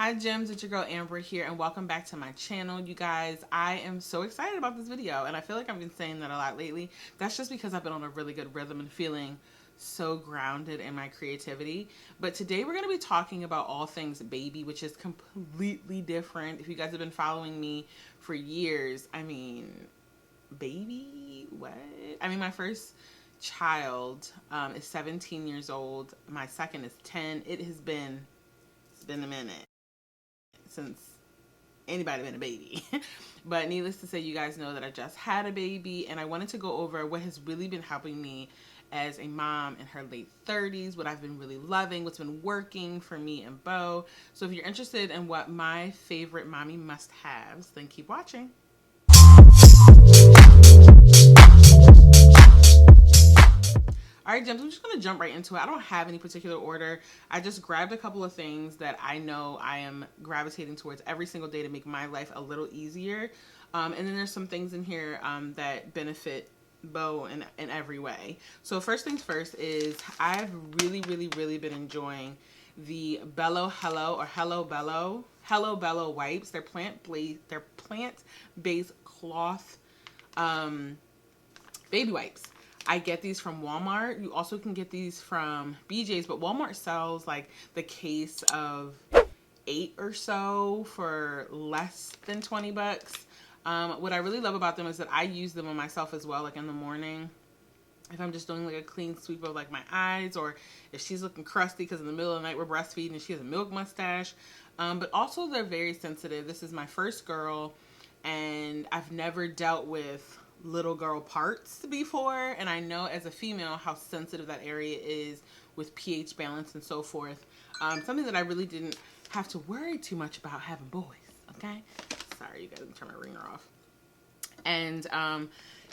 Hi gems, it's your girl Ambra here and welcome back to my channel. You guys, I am so excited about this video and I feel like I've been saying that a lot lately. That's just because I've been on a really good rhythm and feeling so grounded in my creativity. But today we're going to be talking about all things baby, which is completely different. If you guys have been following me for years, I mean, baby, what? I mean, my first child is 17 years old. My second is 10. It's been a minute since anybody been a baby. But needless to say, you guys know that I just had a baby and I wanted to go over what has really been helping me as a mom in her late 30s, what I've been really loving, what's been working for me and Bo. So if you're interested in what my favorite mommy must-haves, then keep watching. Alright, gems, I'm just going to jump right into it. I don't have any particular order. I just grabbed a couple of things that I know I am gravitating towards every single day to make my life a little easier. And then there's some things in here that benefit Bo in every way. So first things first is I've really been enjoying the Bello Hello or Hello Bello wipes. They're plant-based cloth baby wipes. I get these from Walmart. You also can get these from BJ's, but Walmart sells like the case of 8 or so for less than 20 bucks. What I really love about them is that I use them on myself as well, like in the morning. If I'm just doing like a clean sweep of like my eyes, or if she's looking crusty because in the middle of the night we're breastfeeding and she has a milk mustache. But also they're very sensitive. This is my first girl and I've never dealt with little girl parts before, and I know as a female how sensitive that area is with pH balance and so forth. Something that I really didn't have to worry too much about having boys. Okay, sorry you guys, I'm turning my ringer off. And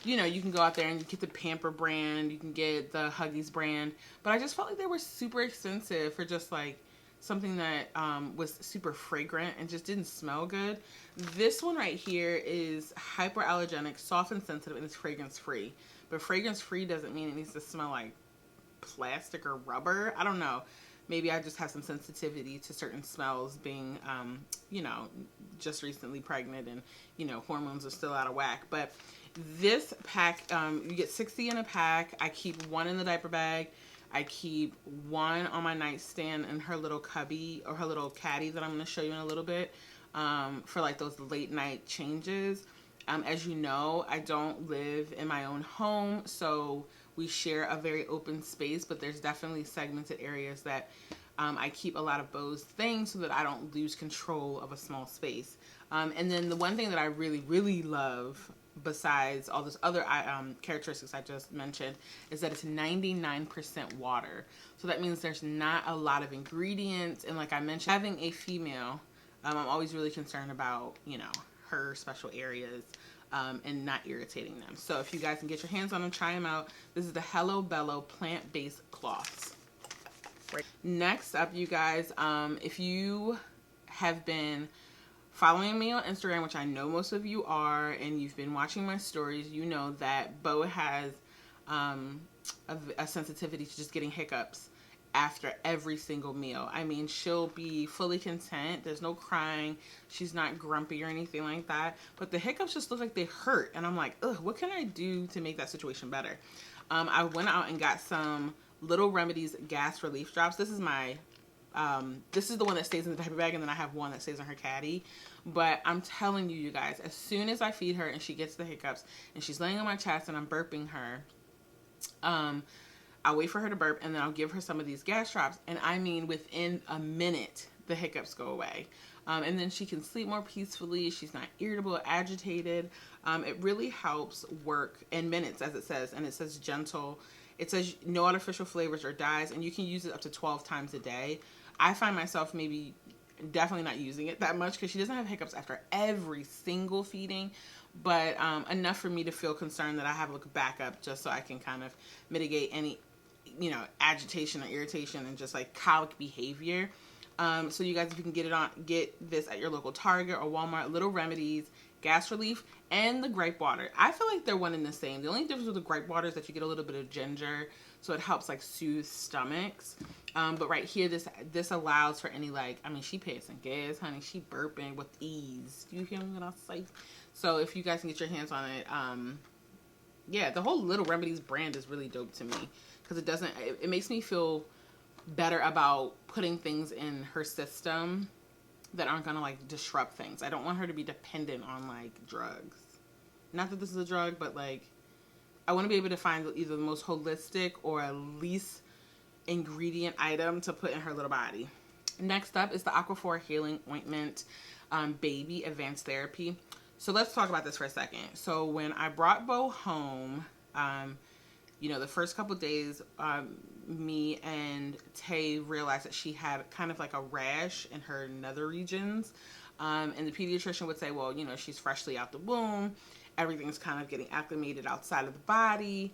you know, you can go out there and you get the Pamper brand, you can get the Huggies brand, but I just felt like they were super expensive for just like something that was super fragrant and just didn't smell good. This one right here is hypoallergenic, soft and sensitive, and it's fragrance free. But fragrance free doesn't mean it needs to smell like plastic or rubber. I don't know. Maybe I just have some sensitivity to certain smells being, you know, just recently pregnant and, you know, hormones are still out of whack. But this pack, you get 60 in a pack. I keep one in the diaper bag. I keep one on my nightstand in her little cubby or her little caddy that I'm going to show you in a little bit for like those late night changes. As you know, I don't live in my own home, so we share a very open space, but there's definitely segmented areas that I keep a lot of Bo's things so that I don't lose control of a small space. And then the one thing that I really love, besides all those other characteristics I just mentioned, is that it's 99% water. So that means there's not a lot of ingredients. And like I mentioned, having a female, I'm always really concerned about, you know, her special areas and not irritating them. So if you guys can get your hands on them, try them out. This is the Hello Bello plant-based cloths. Next up, you guys, if you have been following me on Instagram, which I know most of you are, and you've been watching my stories, you know that Bo has a sensitivity to just getting hiccups after every single meal. I mean, she'll be fully content. There's no crying. She's not grumpy or anything like that. But the hiccups just look like they hurt. And I'm like, ugh, what can I do to make that situation better? I went out and got some Little Remedies gas relief drops. This is my this is the one that stays in the diaper bag, and then I have one that stays in her caddy. But I'm telling you, you guys, as soon as I feed her and she gets the hiccups and she's laying on my chest and I'm burping her, I'll wait for her to burp and then I'll give her some of these gas drops. And I mean, within a minute, the hiccups go away. And then she can sleep more peacefully. She's not irritable or agitated. It really helps work in minutes, as it says. And it says gentle. It says no artificial flavors or dyes, and you can use it up to 12 times a day. I find myself definitely not using it that much because she doesn't have hiccups after every single feeding, but enough for me to feel concerned that I have a backup just so I can kind of mitigate any, you know, agitation or irritation and just like colic behavior. So you guys, if you can get this at your local Target or Walmart, Little Remedies, gas relief, and the gripe water. I feel like they're one and the same. The only difference with the gripe water is that you get a little bit of ginger So it helps like soothe stomachs. But right here, this allows for any, like, I mean, she passing gas, honey. She burping with ease. Do you hear me when I say? So if you guys can get your hands on it, yeah, the whole Little Remedies brand is really dope to me, because it makes me feel better about putting things in her system that aren't gonna like disrupt things. I don't want her to be dependent on like drugs. Not that this is a drug, but like I want to be able to find either the most holistic or least ingredient item to put in her little body. Next up is the Aquaphor Healing Ointment Baby Advanced Therapy. So let's talk about this for a second. So when I brought Bo home, you know, the first couple of days, me and Tay realized that she had kind of like a rash in her nether regions. And the pediatrician would say, well, you know, she's freshly out the womb. Everything's kind of getting acclimated outside of the body.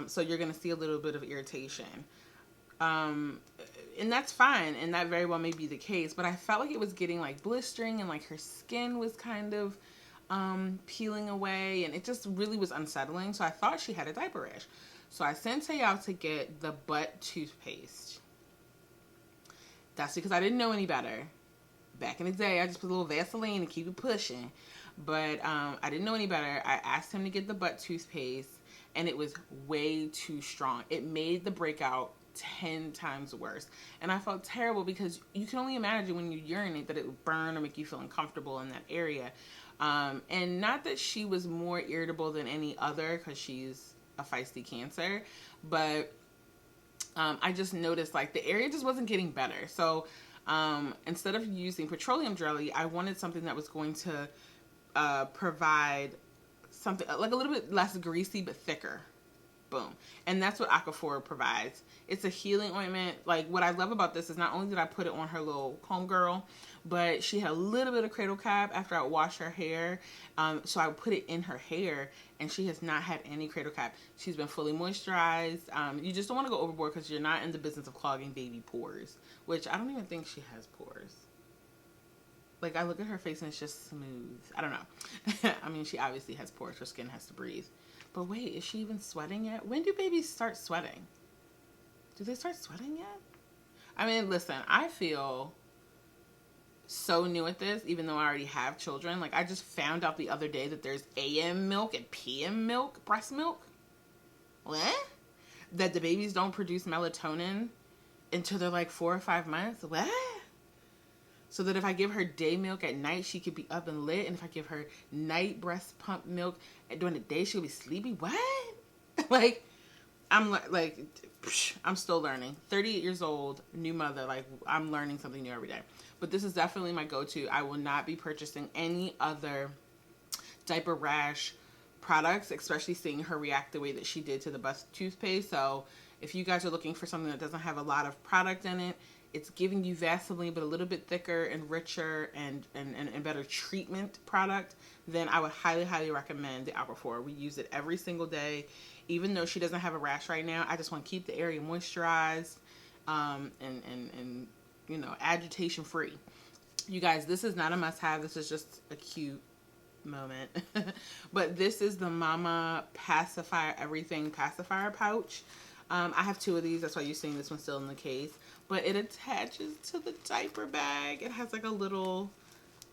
So you're going to see a little bit of irritation. And that's fine. And that very well may be the case. But I felt like it was getting like blistering, and like her skin was kind of peeling away. And it just really was unsettling. So I thought she had a diaper rash. So I sent Tay out to get the butt toothpaste. That's because I didn't know any better. Back in the day, I just put a little Vaseline and keep it pushing. But I didn't know any better. I asked him to get the butt toothpaste, and it was way too strong. It made the breakout 10 times worse. And I felt terrible, because you can only imagine when you urinate that it would burn or make you feel uncomfortable in that area. And not that she was more irritable than any other, because she's a feisty Cancer, but I just noticed like the area just wasn't getting better. So instead of using petroleum jelly, I wanted something that was going to provide something like a little bit less greasy but thicker. Boom. And that's what Aquaphor provides. It's a healing ointment. Like, what I love about this is not only did I put it on her little homegirl, but she had a little bit of cradle cap after I washed her hair. So I put it in her hair, and she has not had any cradle cap. She's been fully moisturized. You just don't want to go overboard, because you're not in the business of clogging baby pores, which I don't even think she has pores. Like, I look at her face and it's just smooth. I don't know. I mean, she obviously has pores. Her skin has to breathe. But wait, is she even sweating yet? When do babies start sweating? Do they start sweating yet? I mean, listen, I feel so new at this, even though I already have children. Like, I just found out the other day that there's AM milk and PM milk, breast milk. What? That the babies don't produce melatonin until they're like 4 or 5 months. What? So that if I give her day milk at night, she could be up and lit. And if I give her night breast pump milk during the day, she'll be sleepy. What? Like, I'm still learning. 38 years old, new mother. Like, I'm learning something new every day. But this is definitely my go-to. I will not be purchasing any other diaper rash products, especially seeing her react the way that she did to the butt toothpaste. So if you guys are looking for something that doesn't have a lot of product in it, it's giving you Vaseline, but a little bit thicker and richer and better treatment product, then I would highly, highly recommend the Aquaphor. We use it every single day. Even though she doesn't have a rash right now, I just want to keep the area moisturized and you know, agitation free. You guys, this is not a must-have. This is just a cute moment. But this is the Mama Pacifier Everything Pacifier pouch. I have 2 of these. That's why you're seeing this one still in the case. But it attaches to the diaper bag. It has like a little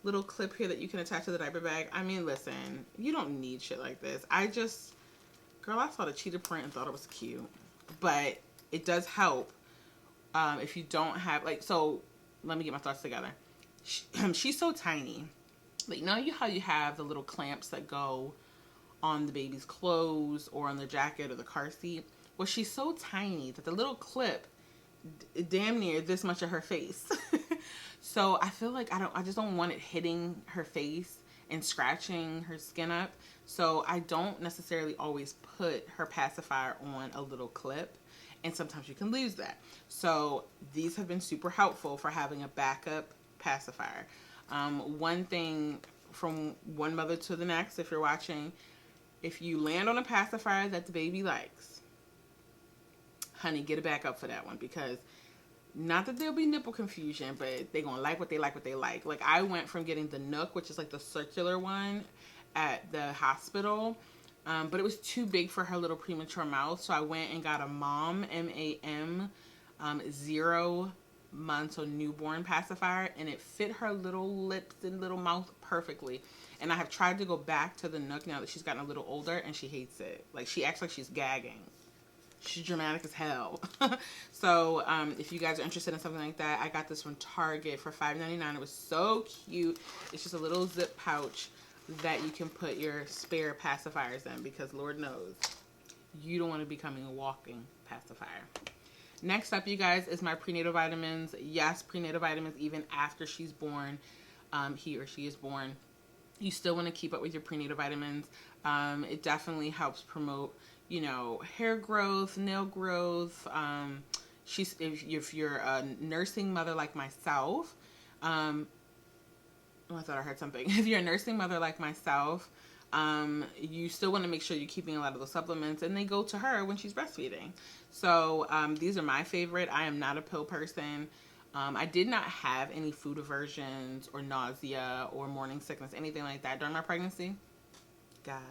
clip here that you can attach to the diaper bag. I mean, listen, you don't need shit like this. Girl, I saw the cheetah print and thought it was cute. But it does help if you don't have, like, so let me get my thoughts together. She's so tiny. Like, you know how you have the little clamps that go on the baby's clothes or on the jacket or the car seat? Well, she's so tiny that the little clip damn near this much of her face. So I feel like I just don't want it hitting her face and scratching her skin up. So I don't necessarily always put her pacifier on a little clip, and sometimes you can lose that. So these have been super helpful for having a backup pacifier. One thing from one mother to the next, if you're watching, if you land on a pacifier that the baby likes, honey, get a backup for that one, because not that there'll be nipple confusion, but they're going to like what they like. Like, I went from getting the Nook, which is like the circular one at the hospital, but it was too big for her little premature mouth. So I went and got a MAM, M-A-M, 0 months or newborn pacifier, and it fit her little lips and little mouth perfectly. And I have tried to go back to the Nook now that she's gotten a little older, and she hates it. Like, she acts like she's gagging. She's dramatic as hell. So if you guys are interested in something like that, I got this from Target for $5.99. It was so cute. It's just a little zip pouch that you can put your spare pacifiers in, because Lord knows you don't want to be becoming a walking pacifier. Next up, you guys, is my prenatal vitamins. Yes, prenatal vitamins, even after she's born, he or she is born, you still want to keep up with your prenatal vitamins. It definitely helps promote, you know, hair growth, nail growth. If you're a nursing mother like myself, oh, I thought I heard something. If you're a nursing mother like myself, you still want to make sure you're keeping a lot of those supplements, and they go to her when she's breastfeeding. So these are my favorite. I am not a pill person. I did not have any food aversions or nausea or morning sickness, anything like that during my pregnancy. God.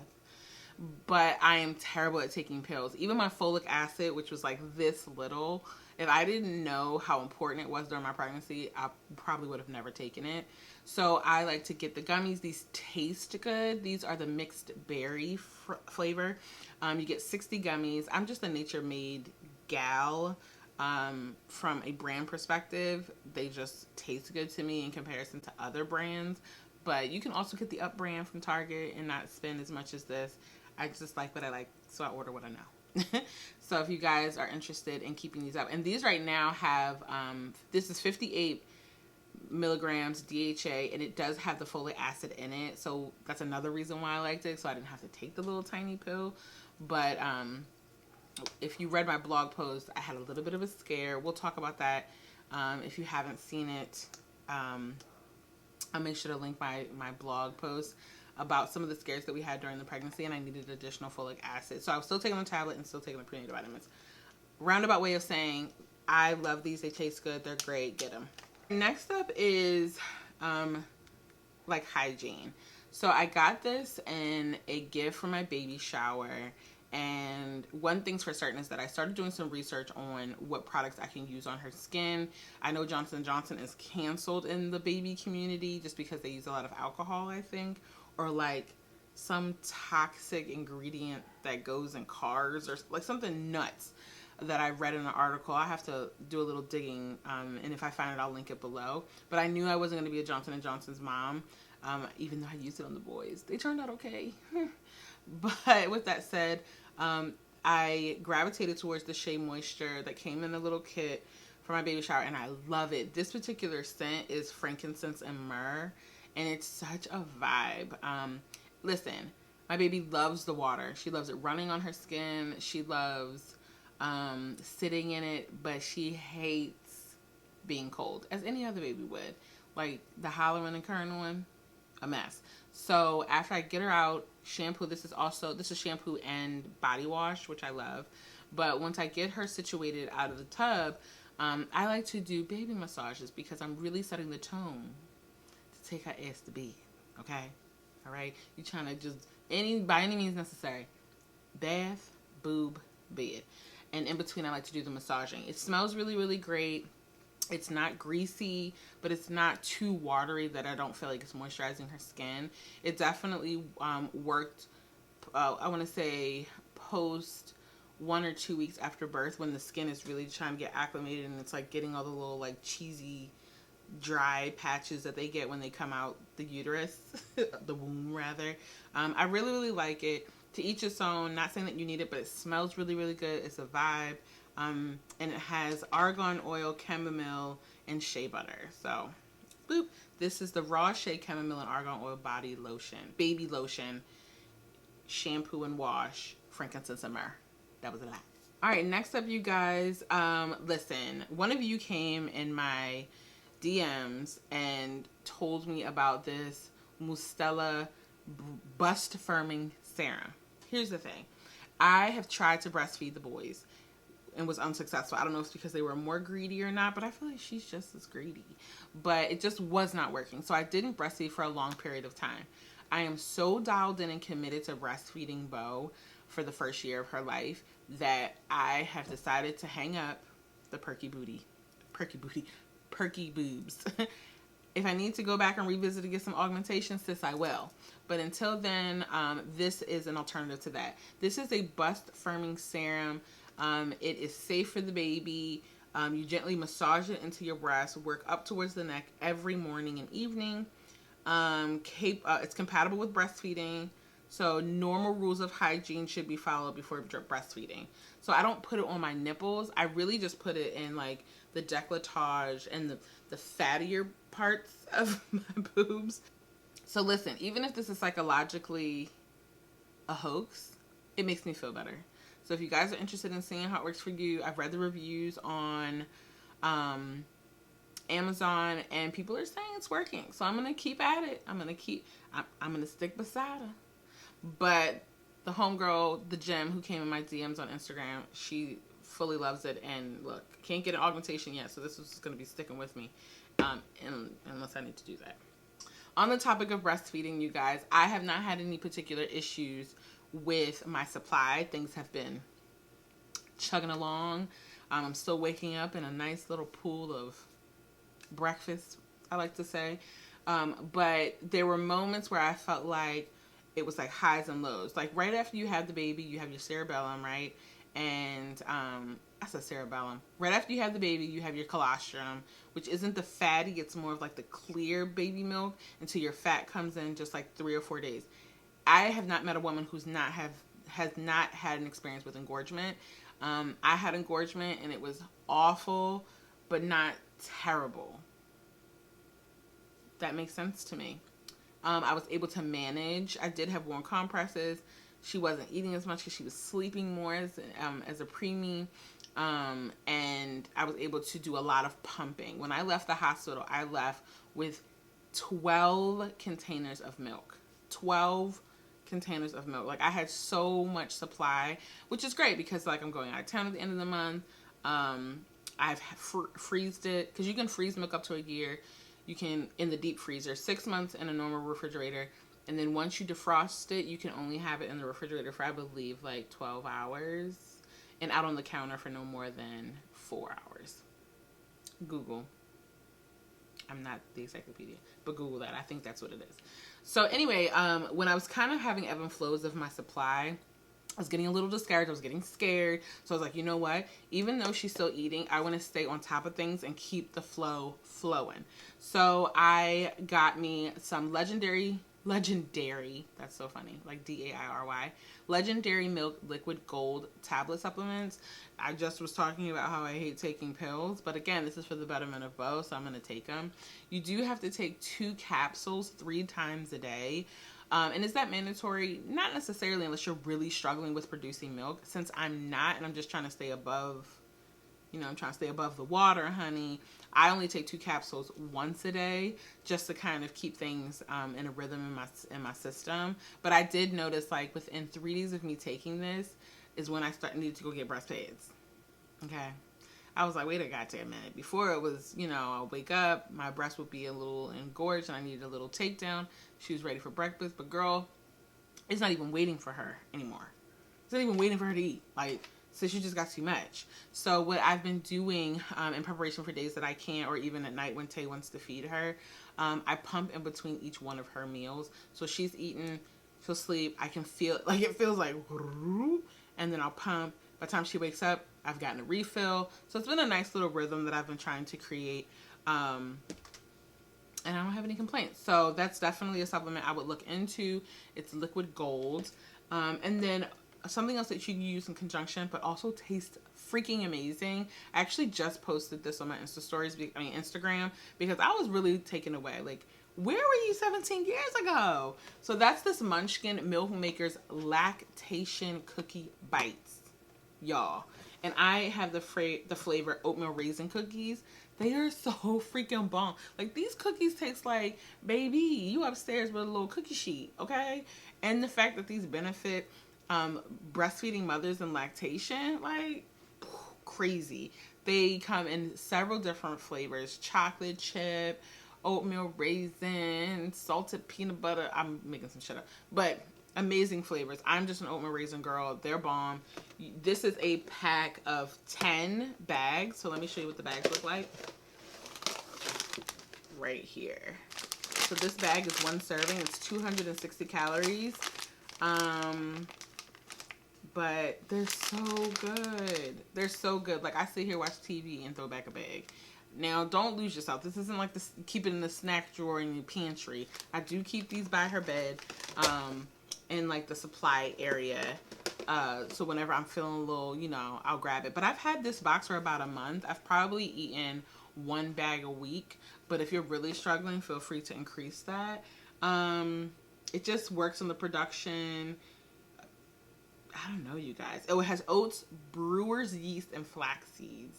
But I am terrible at taking pills. Even my folic acid, which was like this little, if I didn't know how important it was during my pregnancy, I probably would have never taken it. So I like to get the gummies. These taste good. These are the mixed berry flavor. You get 60 gummies. I'm just a Nature Made gal. From a brand perspective, they just taste good to me in comparison to other brands. But you can also get the Up brand from Target and not spend as much as this. I just like what I like, so I order what I know. So if you guys are interested in keeping these up, and these right now have, this is 58 milligrams DHA, and it does have the folic acid in it. So that's another reason why I liked it. So I didn't have to take the little tiny pill. But if you read my blog post, I had a little bit of a scare. We'll talk about that. If you haven't seen it, I'll make sure to link my blog post about some of the scares that we had during the pregnancy, and I needed additional folic acid. So I was still taking the tablet and still taking the prenatal vitamins. Roundabout way of saying, I love these. They taste good. They're great. Get them. Next up is like hygiene. So I got this in a gift for my baby shower. And one thing's for certain is that I started doing some research on what products I can use on her skin. I know Johnson & Johnson is canceled in the baby community just because they use a lot of alcohol, I think, or like some toxic ingredient that goes in cars, or like something nuts that I read in an article. I have to do a little digging, and if I find it, I'll link it below. But I knew I wasn't going to be a Johnson & Johnson's mom, even though I used it on the boys. They turned out okay. But with that said, I gravitated towards the Shea Moisture that came in a little kit for my baby shower, and I love it. This particular scent is frankincense and myrrh, and it's such a vibe. Listen, my baby loves the water. She loves it running on her skin. She loves sitting in it, but she hates being cold, as any other baby would. Like the hollering and current one, a mess. So after I get her out, shampoo. This is shampoo and body wash, which I love. But once I get her situated out of the tub, I like to do baby massages because I'm really setting the tone to take her ass to bed. Okay, all right. You trying to just by any means necessary, bath, boob, bed, and in between I like to do the massaging. It smells really, really great. It's not greasy, but it's not too watery that I don't feel like it's moisturizing her skin. It definitely worked, I want to say, post 1 or 2 weeks after birth, when the skin is really trying to get acclimated and it's like getting all the little like cheesy, dry patches that they get when they come out the uterus, the womb rather. I really, really like it. To each its own. Not saying that you need it, but it smells really, really good. It's a vibe. And it has argan oil, chamomile, and shea butter. So, boop. This is the raw shea, chamomile, and argan oil body lotion, baby lotion, shampoo and wash, frankincense and myrrh. That was a lot. All right, next up, you guys. Listen, one of you came in my DMs and told me about this Mustela bust firming serum. Here's the thing. I have tried to breastfeed the boys and was unsuccessful. I don't know if it's because they were more greedy or not, but I feel like she's just as greedy. But it just was not working. So I didn't breastfeed for a long period of time. I am so dialed in and committed to breastfeeding Bo for the first year of her life that I have decided to hang up the perky boobs. If I need to go back and revisit to get some augmentation, sis, I will. But until then, this is an alternative to that. This is a bust firming serum. It is safe for the baby. You gently massage it into your breast, work up towards the neck every morning and evening. It's compatible with breastfeeding. So normal rules of hygiene should be followed before breastfeeding. So I don't put it on my nipples. I really just put it in like the décolletage and the fattier parts of my boobs. So listen, even if this is psychologically a hoax, it makes me feel better. So if you guys are interested in seeing how it works for you, I've read the reviews on Amazon and people are saying it's working. So I'm going to keep at it. I'm going to stick beside her. But the homegirl, the gem who came in my DMs on Instagram, she fully loves it. And look, can't get an augmentation yet. So this is going to be sticking with me unless I need to do that. On the topic of breastfeeding, you guys, I have not had any particular issues with my supply. Things have been chugging along. I'm still waking up in a nice little pool of breakfast, I like to say. But there were moments where I felt like it was like highs and lows. Like right after you have the baby, you have your cerebellum, right? And I said cerebellum. Right after you have the baby, you have your colostrum, which isn't the fatty. It's more of like the clear baby milk until your fat comes in just like 3 or 4 days. I have not met a woman has not had an experience with engorgement. I had engorgement and it was awful, but not terrible. That makes sense to me. I was able to manage. I did have warm compresses. She wasn't eating as much because she was sleeping more as a preemie. And I was able to do a lot of pumping. When I left the hospital, I left with 12 containers of milk. 12 containers of milk. Like I had so much supply, which is great because like I'm going out of town at the end of the month. I've freezed it because you can freeze milk up to a year. You can in the deep freezer, 6 months in a normal refrigerator. And then once you defrost it, you can only have it in the refrigerator for, I believe, like 12 hours. And out on the counter for no more than 4 hours. Google. I'm not the encyclopedia, but Google that. I think that's what it is. So anyway, when I was kind of having ebb and flows of my supply, I was getting a little discouraged. I was getting scared. So I was like, you know what? Even though she's still eating, I want to stay on top of things and keep the flow flowing. So I got me some legendary, that's so funny, like Dairy, Legendary Milk Liquid Gold tablet supplements. I just was talking about how I hate taking pills, but again, this is for the betterment of both, so I'm going to take them. You do have to take 2 capsules 3 times a day. And is that mandatory? Not necessarily unless you're really struggling with producing milk. Since I'm not, and I'm just trying to stay above, I'm trying to stay above the water, honey. I only take 2 capsules once a day just to kind of keep things in a rhythm in my system. But I did notice like within 3 days of me taking this is when I needed to go get breast pads. Okay. I was like, wait a goddamn minute. Before it was, I'll wake up, my breast would be a little engorged and I needed a little takedown. She was ready for breakfast, but girl, it's not even waiting for her anymore. It's not even waiting for her to eat. Like, so she just got too much. So what I've been doing in preparation for days that I can't, or even at night when Tay wants to feed her, I pump in between each one of her meals. So she's eating, she'll sleep. I can feel, like it feels like, and then I'll pump. By the time she wakes up, I've gotten a refill. So it's been a nice little rhythm that I've been trying to create. And I don't have any complaints. So that's definitely a supplement I would look into. It's liquid gold. And then something else that you can use in conjunction, but also tastes freaking amazing. I actually just posted this on my Instagram, because I was really taken away. Like, where were you 17 years ago? So that's this Munchkin Milk Makers Lactation Cookie Bites, y'all. And I have the flavor oatmeal raisin cookies. They are so freaking bomb. Like, these cookies taste like, baby, you upstairs with a little cookie sheet, okay? And the fact that these benefit breastfeeding mothers and lactation, like, crazy. They come in several different flavors: chocolate chip, oatmeal raisin, salted peanut butter. I'm making some shit up, but amazing flavors. I'm just an oatmeal raisin girl. They're bomb. This is a pack of 10 bags. So let me show you what the bags look like. Right here. So this bag is 1 serving. It's 260 calories. But they're so good. They're so good. Like, I sit here, watch TV, and throw back a bag. Now, don't lose yourself. This isn't like this, keep it in the snack drawer in your pantry. I do keep these by her bed, in like the supply area. So whenever I'm feeling a little, you know, I'll grab it. But I've had this box for about a month. I've probably eaten 1 bag a week. But if you're really struggling, feel free to increase that. It just works on the production. I don't know, you guys. Oh, it has oats, brewer's yeast, and flax seeds.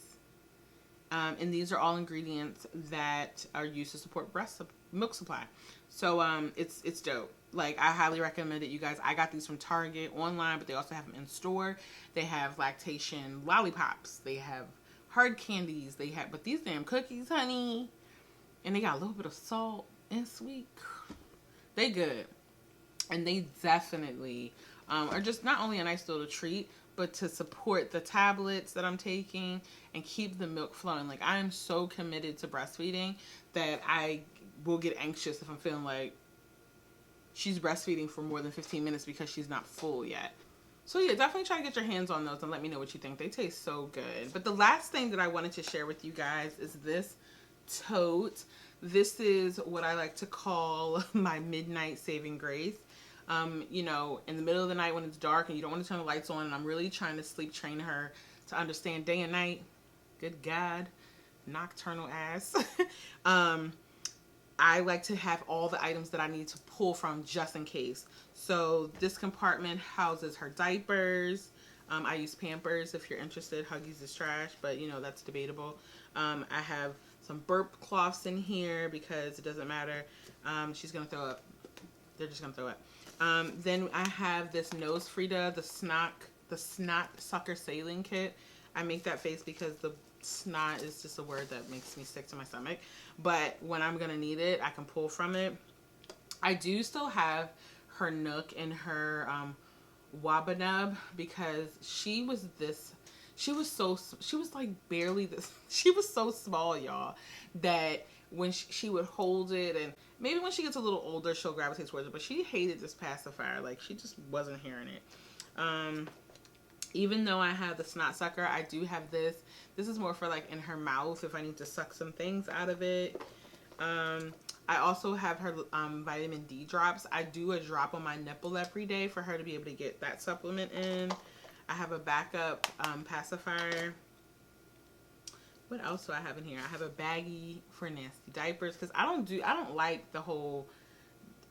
And these are all ingredients that are used to support milk supply. So it's dope. Like, I highly recommend it, you guys. I got these from Target online, but they also have them in store. They have lactation lollipops. They have hard candies. They have, but these damn cookies, honey. And they got a little bit of salt and sweet. They good. And they definitely are just not only a nice little treat, but to support the tablets that I'm taking and keep the milk flowing. Like, I am so committed to breastfeeding that I will get anxious if I'm feeling like she's breastfeeding for more than 15 minutes because she's not full yet. So yeah, definitely try to get your hands on those and let me know what you think. They taste so good. But the last thing that I wanted to share with you guys is this tote. This is what I like to call my midnight saving grace. You know, in the middle of the night when it's dark and you don't want to turn the lights on, and I'm really trying to sleep train her to understand day and night. Good God, nocturnal ass. I like to have all the items that I need to pull from just in case. So this compartment houses her diapers. I use Pampers if you're interested. Huggies is trash, but you know, that's debatable. I have some burp cloths in here because it doesn't matter. She's gonna throw up. They're just gonna throw it. Then I have this nose Frida, the snot sucker saline kit. I make that face because the snot is just a word that makes me sick to my stomach. But when I'm gonna need it, I can pull from it. I do still have her Nook and her Wabanub because she was like barely this. She was so small, y'all, that when she would hold it, and maybe when she gets a little older, she'll gravitate towards it, but she hated this pacifier. Like, she just wasn't hearing it. Even though I have the snot sucker, I do have this. This is more for like in her mouth if I need to suck some things out of it. I also have her vitamin D drops. I do a drop on my nipple every day for her to be able to get that supplement in. I have a backup pacifier. What else do I have in here? I have a baggie for nasty diapers because I don't like the whole,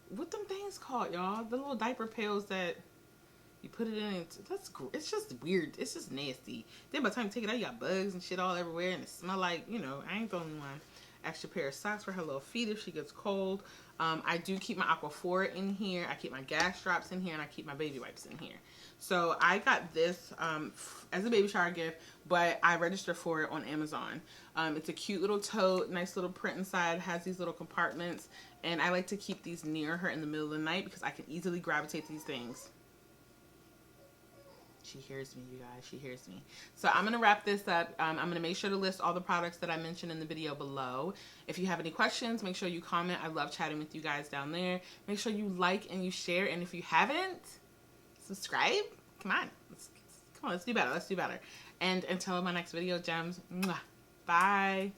what them things called, y'all? The little diaper pails that you put it in. It's just weird. It's just nasty. Then by the time you take it out, you got bugs and shit all everywhere, and it smell like, you know, I ain't the only one. Extra pair of socks for her little feet if she gets cold. I do keep my Aquaphor in here. I keep my gas drops in here, and I keep my baby wipes in here. So I got this as a baby shower gift, but I registered for it on Amazon. It's a cute little tote, nice little print inside, has these little compartments, and I like to keep these near her in the middle of the night because I can easily gravitate to these things. She hears me, you guys. She hears me. So I'm going to wrap this up. I'm going to make sure to list all the products that I mentioned in the video below. If you have any questions, make sure you comment. I love chatting with you guys down there. Make sure you like and you share. And if you haven't, subscribe. Come on. Let's do better. Let's do better. And until my next video, gems. Bye.